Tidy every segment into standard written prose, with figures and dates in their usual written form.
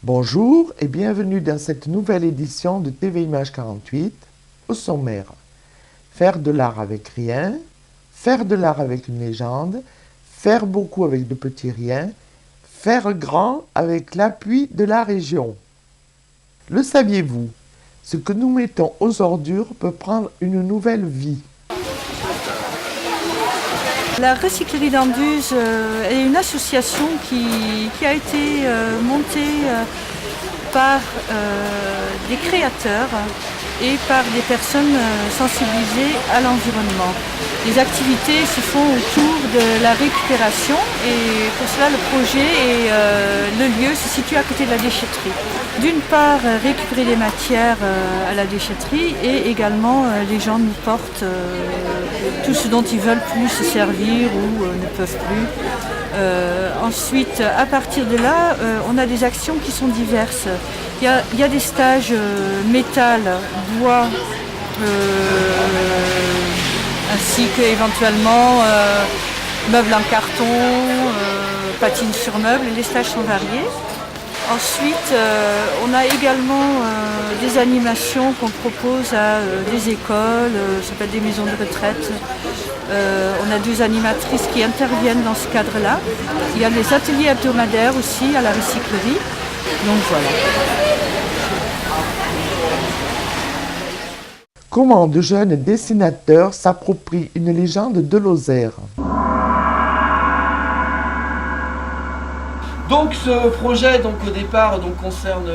Bonjour et bienvenue dans cette nouvelle édition de TV Image 48. Au sommaire, faire de l'art avec rien, faire de l'art avec une légende, faire beaucoup avec de petits riens, faire grand avec l'appui de la région. Le saviez-vous? Ce que nous mettons aux ordures peut prendre une nouvelle vie. La recyclerie d'Anduze est une association qui a été montée par des créateurs et par des personnes sensibilisées à l'environnement. Les activités se font autour de la récupération et pour cela le projet et le lieu se situe à côté de la déchetterie. D'une part, récupérer des matières à la déchetterie et également les gens nous portent tout ce dont ils veulent plus se servir ou ne peuvent plus. Ensuite, à partir de là, on a des actions qui sont diverses. Il y a des stages métal, bois, ainsi qu'éventuellement meubles en carton, patines sur meubles, les stages sont variés. Ensuite, on a également des animations qu'on propose à des écoles, ça peut être des maisons de retraite. On a 2 animatrices qui interviennent dans ce cadre-là. Il y a des ateliers hebdomadaires aussi à la recyclerie. Donc voilà. Comment de jeunes dessinateurs s'approprient une légende de Lozère? Donc ce projet au départ concerne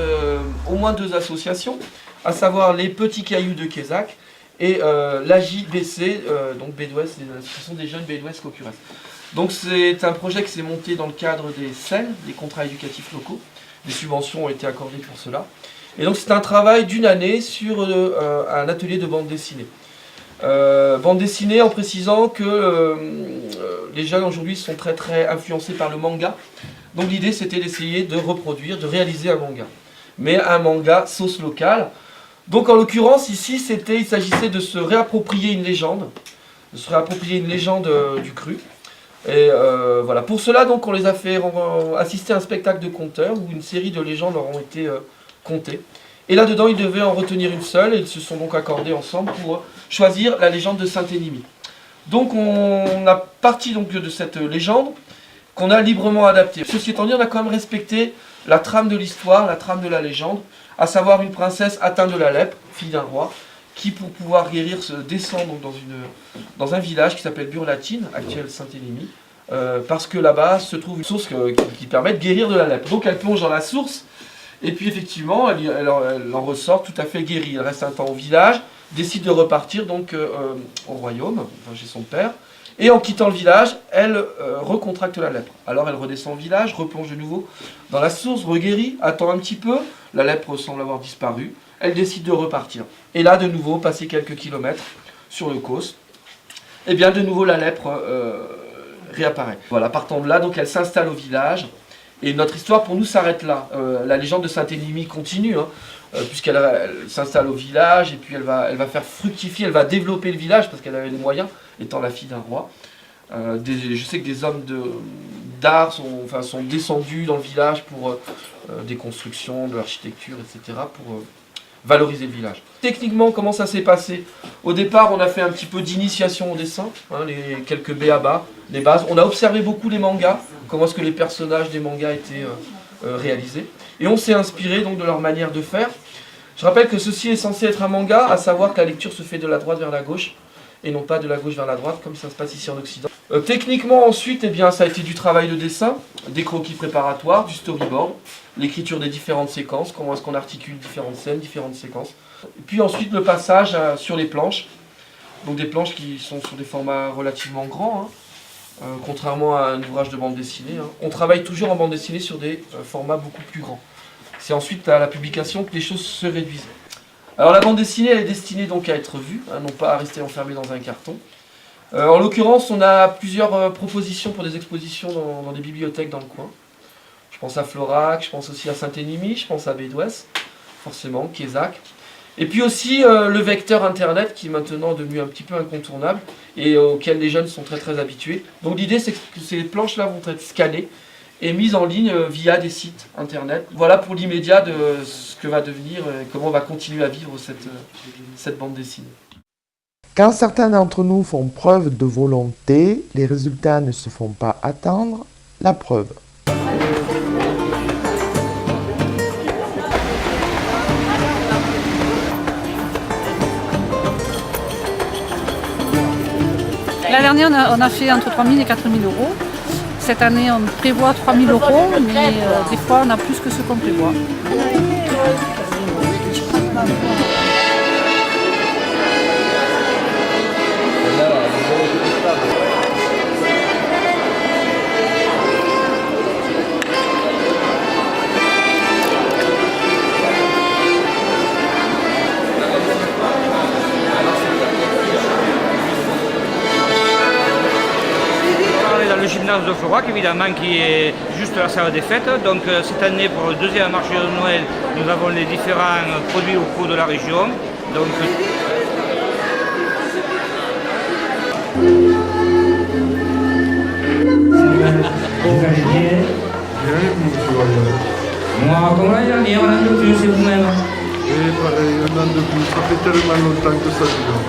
au moins 2 associations, à savoir les Petits Cailloux de Quézac et l'AJBC, donc Bédouès, l'association des jeunes Bédouès Cocurès. Donc c'est un projet qui s'est monté dans le cadre des CEL, des contrats éducatifs locaux. Des subventions ont été accordées pour cela. Et donc c'est un travail d'1 année sur un atelier de bande dessinée. Bande dessinée en précisant que les jeunes aujourd'hui sont très influencés par le manga. Donc l'idée c'était d'essayer de reproduire, de réaliser un manga. Mais un manga sauce locale. Donc en l'occurrence ici il s'agissait de se réapproprier une légende. Du cru. Et voilà. Pour cela donc on les a fait assister à un spectacle de conteurs où une série de légendes leur ont été contées. Et là-dedans ils devaient en retenir une seule et ils se sont donc accordés ensemble pour choisir la légende de Saint-Énimie. Donc on a parti donc de cette légende qu'on a librement adaptée. Ceci étant dit, on a quand même respecté la trame de l'histoire, la trame de la légende, à savoir une princesse atteinte de la lèpre, fille d'un roi, qui pour pouvoir guérir se descend donc dans un village qui s'appelle Burlatine, actuelle Saint-Énimie, parce que là-bas se trouve une source qui permet de guérir de la lèpre. Donc elle plonge dans la source, et puis effectivement elle en ressort tout à fait guérie. Elle reste un temps au village, décide de repartir donc au royaume, enfin, chez son père, et en quittant le village, elle recontracte la lèpre. Alors elle redescend au village, replonge de nouveau dans la source, reguérit, attend un petit peu, la lèpre semble avoir disparu, elle décide de repartir. Et là de nouveau, passer quelques kilomètres sur le Causse, et bien de nouveau la lèpre réapparaît. Voilà, partant de là, donc elle s'installe au village, et notre histoire pour nous s'arrête là. La légende de Saint-Énimie continue, puisqu'elle s'installe au village, et puis elle va faire fructifier, elle va développer le village, parce qu'elle avait les moyens, étant la fille d'un roi. Je sais que des hommes d'art sont descendus dans le village pour des constructions, de l'architecture, etc., pour valoriser le village. Techniquement, comment ça s'est passé? Au départ, on a fait un petit peu d'initiation au dessin, les quelques b.a.-ba, les bases. On a observé beaucoup les mangas, comment est-ce que les personnages des mangas étaient réalisés. Et on s'est inspiré donc de leur manière de faire. Je rappelle que ceci est censé être un manga, à savoir que la lecture se fait de la droite vers la gauche, et non pas de la gauche vers la droite, comme ça se passe ici en Occident. Techniquement, ensuite, ça a été du travail de dessin, des croquis préparatoires, du storyboard, l'écriture des différentes séquences, comment est-ce qu'on articule différentes scènes, différentes séquences. Et puis ensuite, le passage sur les planches, donc des planches qui sont sur des formats relativement grands, contrairement à un ouvrage de bande dessinée. On travaille toujours en bande dessinée sur des formats beaucoup plus grands. C'est ensuite à la publication que les choses se réduisent. Alors la bande dessinée, elle est destinée donc à être vue, non pas à rester enfermée dans un carton. En l'occurrence, on a plusieurs propositions pour des expositions dans des bibliothèques dans le coin. Je pense à Florac, je pense aussi à Saint-Énimie, je pense à Bédouès, forcément, Quézac. Et puis aussi le vecteur internet qui est maintenant devenu un petit peu incontournable et auquel les jeunes sont très habitués. Donc l'idée c'est que ces planches-là vont être scannées et mise en ligne via des sites internet. Voilà pour l'immédiat de ce que va devenir et comment on va continuer à vivre cette bande dessinée. Quand certains d'entre nous font preuve de volonté, les résultats ne se font pas attendre. La preuve. L'année dernière, on a fait entre 3 000 et 4 000 euros. Cette année, on prévoit 3 000 euros, mais des fois, on a plus que ce qu'on prévoit. Le gymnase de Florac, évidemment, qui est juste la salle des fêtes. Donc cette année, pour le deuxième marché de Noël, nous avons les différents produits locaux de la région. Donc, moi, comment l'année dernière, on a de plus, c'est vous-même. Et pareil, un an de plus, ça fait tellement longtemps que ça dure.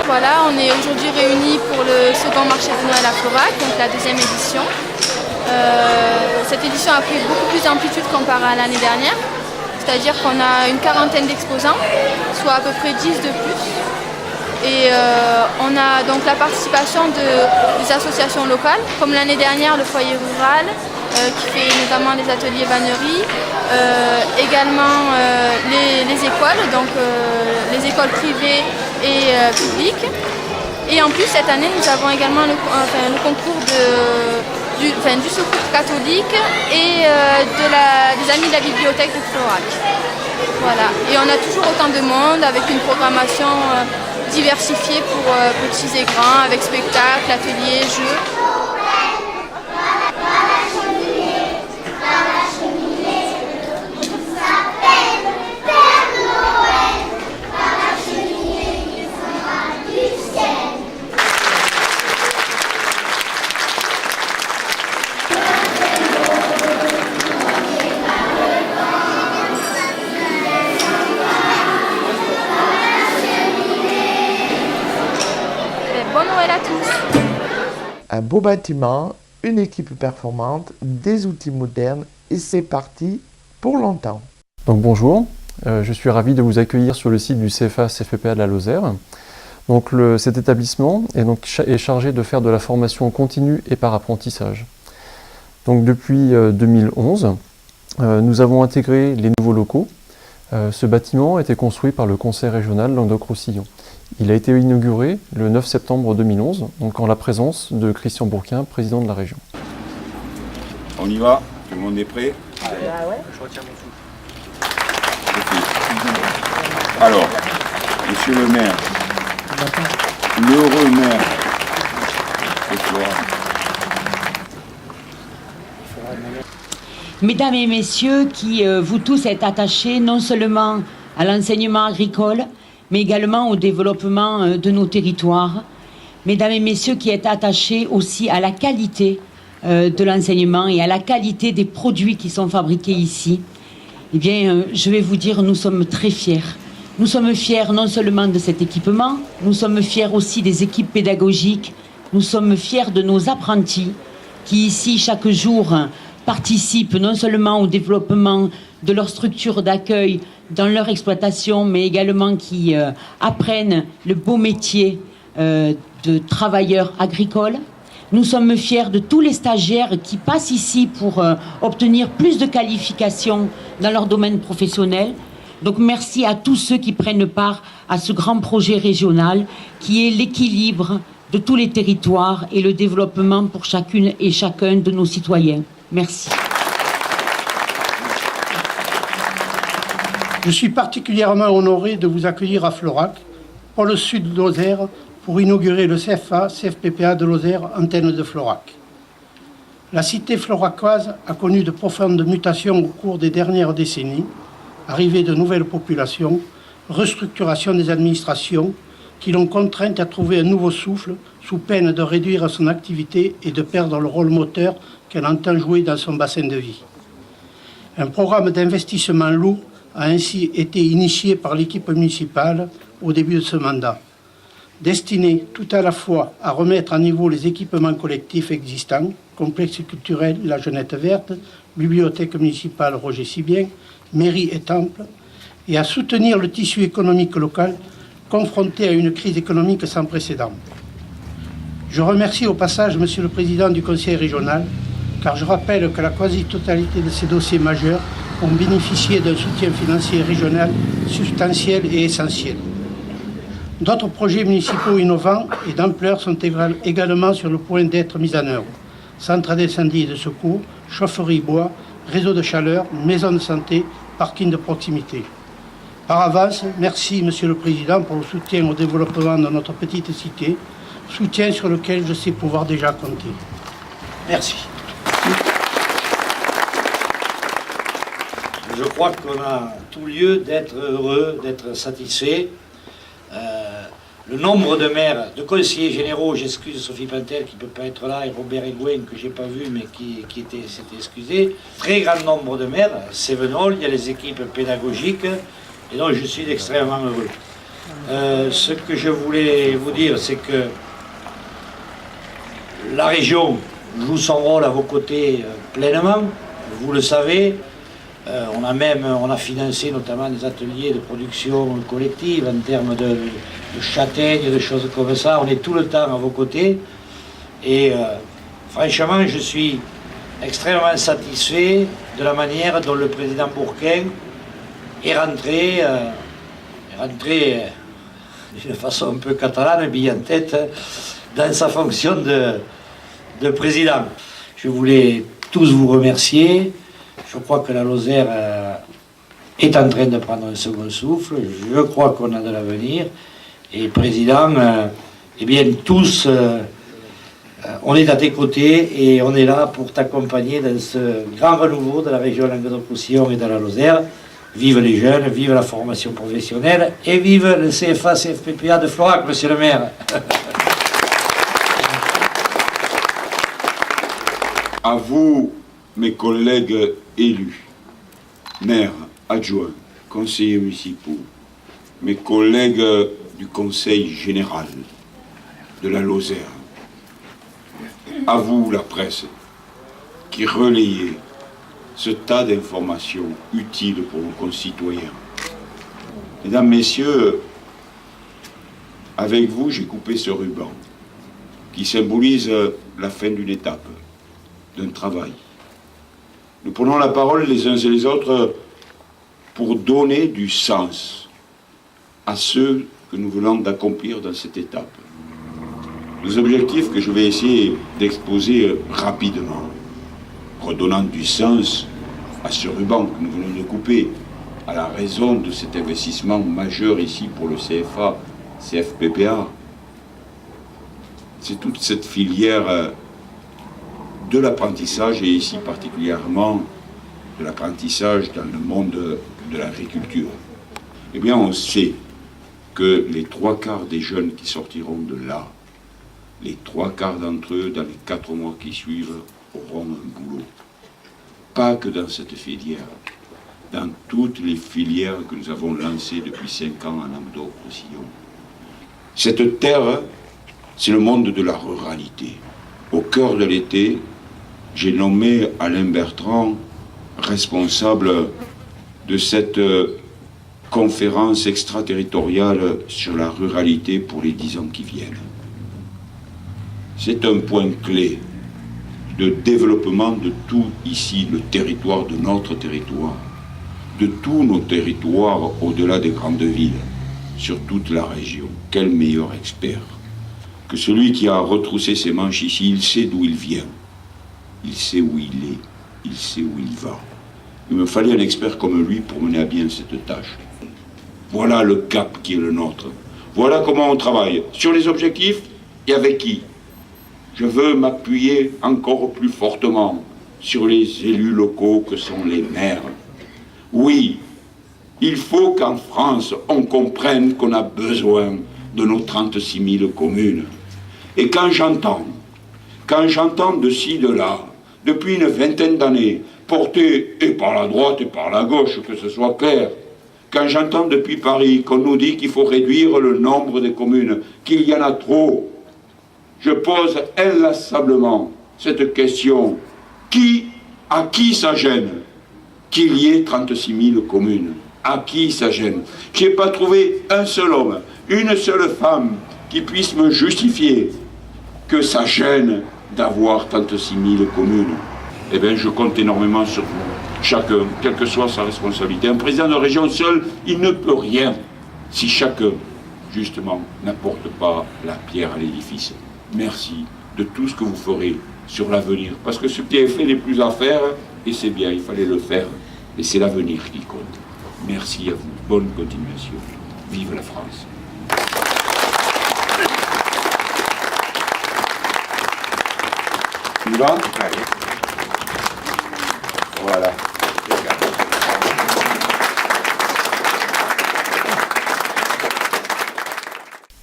Voilà, on est aujourd'hui réunis pour le second marché de Noël à Florac, donc la deuxième édition. Cette édition a pris beaucoup plus d'amplitude comparé à l'année dernière, c'est-à-dire qu'on a une quarantaine d'exposants, soit à peu près 10 de plus. Et on a donc la participation des associations locales, comme l'année dernière le foyer rural, qui fait notamment des ateliers vannerie, également les écoles, donc les écoles privées et publiques. Et en plus cette année nous avons également le concours du secours catholique et des amis de la bibliothèque de Florac. Voilà. Et on a toujours autant de monde avec une programmation diversifiée pour petits et grands, avec spectacles, ateliers, jeux. Bon Noël à tous! Un beau bâtiment, une équipe performante, des outils modernes et c'est parti pour longtemps. Donc bonjour, je suis ravi de vous accueillir sur le site du CFA-CFPA de la Lozère. Donc cet établissement est chargé de faire de la formation continue et par apprentissage. Donc depuis 2011, nous avons intégré les nouveaux locaux. Ce bâtiment a été construit par le Conseil régional Languedoc-Roussillon. Il a été inauguré le 9 septembre 2011, donc en la présence de Christian Bourquin, président de la région. On y va? Tout le monde est prêt? Ah ouais. je retire mon souffle. Alors, monsieur le maire, l'heureux maire de Florac. Mesdames et messieurs, qui vous tous êtes attachés non seulement à l'enseignement agricole, mais également au développement de nos territoires. Mesdames et messieurs qui êtes attachés aussi à la qualité de l'enseignement et à la qualité des produits qui sont fabriqués ici, eh bien, je vais vous dire, nous sommes très fiers. Nous sommes fiers non seulement de cet équipement, nous sommes fiers aussi des équipes pédagogiques, nous sommes fiers de nos apprentis qui ici, chaque jour, participent non seulement au développement de leur structure d'accueil dans leur exploitation, mais également qui apprennent le beau métier de travailleurs agricoles. Nous sommes fiers de tous les stagiaires qui passent ici pour obtenir plus de qualifications dans leur domaine professionnel. Donc merci à tous ceux qui prennent part à ce grand projet régional qui est l'équilibre de tous les territoires et le développement pour chacune et chacun de nos citoyens. Merci. Je suis particulièrement honoré de vous accueillir à Florac, pour le sud de Lozère, pour inaugurer le CFA-CFPPA de Lozère, antenne de Florac. La cité floracoise a connu de profondes mutations au cours des dernières décennies, arrivée de nouvelles populations, restructuration des administrations, qui l'ont contrainte à trouver un nouveau souffle sous peine de réduire son activité et de perdre le rôle moteur qu'elle entend jouer dans son bassin de vie. Un programme d'investissement lourd a ainsi été initié par l'équipe municipale au début de ce mandat, destiné tout à la fois à remettre à niveau les équipements collectifs existants, complexe culturel La Jeunette Verte, bibliothèque municipale Roger Sibien, mairie et temple, et à soutenir le tissu économique local confronté à une crise économique sans précédent. Je remercie au passage Monsieur le Président du Conseil régional, car je rappelle que la quasi-totalité de ces dossiers majeurs ont bénéficié d'un soutien financier régional substantiel et essentiel. D'autres projets municipaux innovants et d'ampleur sont également sur le point d'être mis en œuvre. Centre d'incendie et de secours, chaufferie bois, réseau de chaleur, maison de santé, parking de proximité. Par avance, merci Monsieur le Président pour le soutien au développement de notre petite cité, soutien sur lequel je sais pouvoir déjà compter. Merci. Je crois qu'on a tout lieu d'être heureux, d'être satisfait. Le nombre de maires, de conseillers généraux, j'excuse Sophie Pintel qui ne peut pas être là, et Robert Egouin que je n'ai pas vu mais qui s'était excusé. Très grand nombre de maires, Cévenol, il y a les équipes pédagogiques, et donc je suis extrêmement heureux. Ce que je voulais vous dire, c'est que la région joue son rôle à vos côtés pleinement, vous le savez. On a financé notamment des ateliers de production collective en termes de châtaignes, de choses comme ça. On est tout le temps à vos côtés. Et franchement, je suis extrêmement satisfait de la manière dont le président Bourquin est rentré d'une façon un peu catalane, bien en tête, dans sa fonction de président. Je voulais tous vous remercier. Je crois que la Lozère est en train de prendre un second souffle. Je crois qu'on a de l'avenir. Et président, eh bien tous, on est à tes côtés et on est là pour t'accompagner dans ce grand renouveau de la région Languedoc-Roussillon et de la Lozère. Vive les jeunes, vive la formation professionnelle et vive le CFA CFPPA de Florac, monsieur le maire. À vous, mes collègues élus, maires, adjoints, conseillers municipaux, mes collègues du Conseil général de la Lozère, à vous, la presse, qui relayez ce tas d'informations utiles pour nos concitoyens. Mesdames, Messieurs, avec vous, j'ai coupé ce ruban qui symbolise la fin d'une étape, d'un travail. Nous prenons la parole les uns et les autres pour donner du sens à ce que nous venons d'accomplir dans cette étape. Les objectifs que je vais essayer d'exposer rapidement, redonnant du sens à ce ruban que nous venons de couper, à la raison de cet investissement majeur ici pour le CFA, CFPPA. C'est toute cette filière de l'apprentissage, et ici particulièrement de l'apprentissage dans le monde de l'agriculture. Eh bien, on sait que les 3/4 des jeunes qui sortiront de là, les 3/4 d'entre eux, dans les 4 mois qui suivent, auront un boulot. Pas que dans cette filière, dans toutes les filières que nous avons lancées depuis 5 ans en Languedoc-Roussillon. Cette terre, c'est le monde de la ruralité. Au cœur de l'été, j'ai nommé Alain Bertrand responsable de cette conférence extraterritoriale sur la ruralité pour les 10 ans qui viennent. C'est un point clé de développement de tout ici, le territoire de notre territoire, de tous nos territoires au-delà des grandes villes, sur toute la région. Quel meilleur expert que celui qui a retroussé ses manches ici. Il sait d'où il vient, il sait où il est, il sait où il va. Il me fallait un expert comme lui pour mener à bien cette tâche. Voilà le cap qui est le nôtre. Voilà comment on travaille. Sur les objectifs, et avec qui? Je veux m'appuyer encore plus fortement sur les élus locaux que sont les maires. Oui, il faut qu'en France, on comprenne qu'on a besoin de nos 36 000 communes. Et quand j'entends de ci, de là, depuis une vingtaine d'années, porté et par la droite et par la gauche, que ce soit clair, quand j'entends depuis Paris qu'on nous dit qu'il faut réduire le nombre des communes, qu'il y en a trop, je pose inlassablement cette question. À qui ça gêne qu'il y ait 36 000 communes? À qui ça gêne? Je n'ai pas trouvé un seul homme, une seule femme qui puisse me justifier que ça gêne d'avoir 36 000 communes. Eh bien, je compte énormément sur vous, chacun, quelle que soit sa responsabilité. Un président de région seul, il ne peut rien si chacun, justement, n'apporte pas la pierre à l'édifice. Merci de tout ce que vous ferez sur l'avenir. Parce que ce qui est fait n'est plus à faire, et c'est bien, il fallait le faire. Et c'est l'avenir qui compte. Merci à vous. Bonne continuation. Vive la France. Tu vas ? Voilà.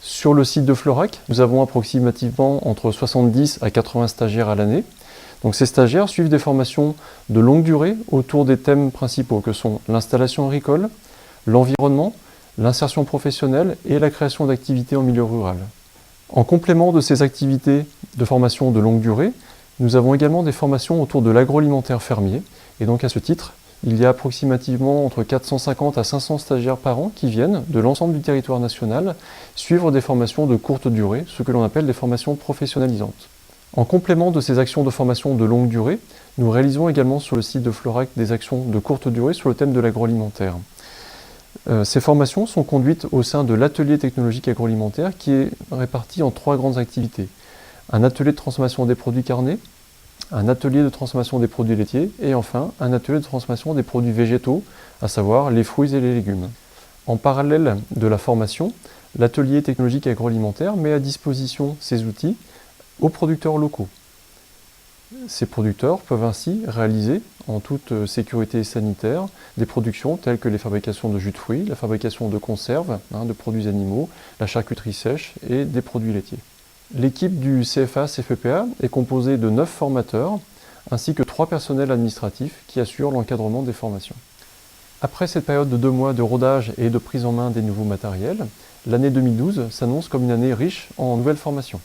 Sur le site de Florac, nous avons approximativement entre 70 à 80 stagiaires à l'année. Donc ces stagiaires suivent des formations de longue durée autour des thèmes principaux que sont l'installation agricole, l'environnement, l'insertion professionnelle et la création d'activités en milieu rural. En complément de ces activités de formation de longue durée, nous avons également des formations autour de l'agroalimentaire fermier. Et donc à ce titre, il y a approximativement entre 450 à 500 stagiaires par an qui viennent de l'ensemble du territoire national suivre des formations de courte durée, ce que l'on appelle des formations professionnalisantes. En complément de ces actions de formation de longue durée, nous réalisons également sur le site de Florac des actions de courte durée sur le thème de l'agroalimentaire. Ces formations sont conduites au sein de l'atelier technologique agroalimentaire qui est réparti en 3 grandes activités. Un atelier de transformation des produits carnés, un atelier de transformation des produits laitiers et enfin un atelier de transformation des produits végétaux, à savoir les fruits et les légumes. En parallèle de la formation, l'atelier technologique agroalimentaire met à disposition ces outils aux producteurs locaux. Ces producteurs peuvent ainsi réaliser, en toute sécurité sanitaire, des productions telles que les fabrications de jus de fruits, la fabrication de conserves, de produits animaux, la charcuterie sèche et des produits laitiers. L'équipe du CFA-CFPA est composée de 9 formateurs, ainsi que 3 personnels administratifs qui assurent l'encadrement des formations. Après cette période de 2 mois de rodage et de prise en main des nouveaux matériels, l'année 2012 s'annonce comme une année riche en nouvelles formations.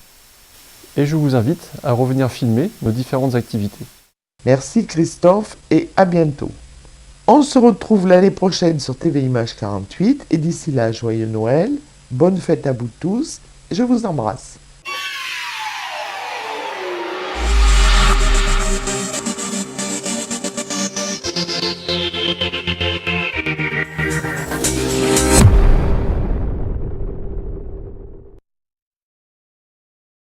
Et je vous invite à revenir filmer nos différentes activités. Merci Christophe et à bientôt. On se retrouve l'année prochaine sur TV Image 48 et d'ici là, joyeux Noël, bonne fête à vous tous et je vous embrasse.